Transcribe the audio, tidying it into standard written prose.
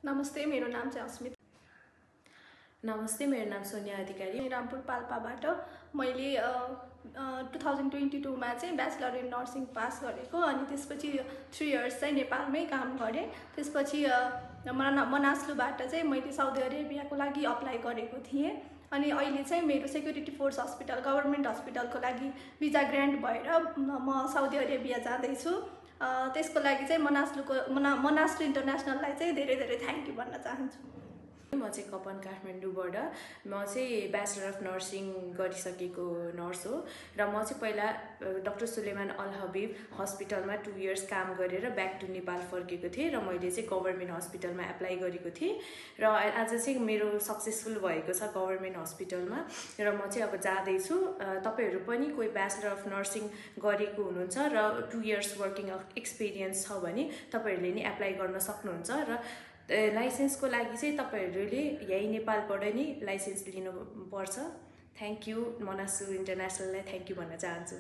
नमस्ते, मेरो नाम चाहिँ अस्मिता। नमस्ते, मेरो नाम सोनिया अधिकारी। रामपुर पाल्पाबाट मैले 2022 मा चाहिँ ब्याचलर इन नर्सिङ पास गरेको अनि त्यसपछि 3 इयर्स चाहिँ नेपालमै काम गरेँ। त्यसपछि मनास्लुबाट चाहिँ मैले साउदी अरेबियाको लागि अप्लाई गरेको थिएँ अनि अहिले चाहिँ मेरो सेक्युरिटी फोर्स हस्पिटल गभर्नमेन्ट हस्पिटलको लागि भिजा ग्रान्ट भएर म साउदी अरेबिया जाँदैछु। त्यसको लागि चाहिँ मनास्लु इन्टरनेसनललाई चाहिँ धेरै धेरै थ्याङ्क यू भन्न चाहन्छु। म चाहिँ कपन काठमाडौँबाट म चाहिँ ब्याचलर अफ नर्सिङ गरिसकेको नर्स हो र म चाहिँ पहिला डाक्टर सुलेमान अल हबिब हस्पिटलमा 2 इयर्स काम गरेर ब्याक टु नेपाल फर्केको थिएँ र मैले चाहिँ गभर्नमेन्ट हस्पिटलमा एप्लाई गरेको थिएँ र आज चाहिँ मेरो सक्सेसफुल भएको छ गभर्नमेन्ट हस्पिटलमा र म चाहिँ अब जाँदैछु। तपाईँहरू पनि कोही ब्याचलर अफ नर्सिङ गरेको हुनुहुन्छ र 2 इयर्स वर्किङ एक्सपिरियन्स छ भने तपाईँहरूले नि एप्लाई गर्न सक्नुहुन्छ र लाइसेन्सको लागि चाहिँ तपाईँहरूले यही नेपालबाट नै लाइसेन्स लिनुपर्छ। थ्याङ्क यू, मनास्लु इन्टरनेसनललाई थ्याङ्क यू भन्न चाहन्छु।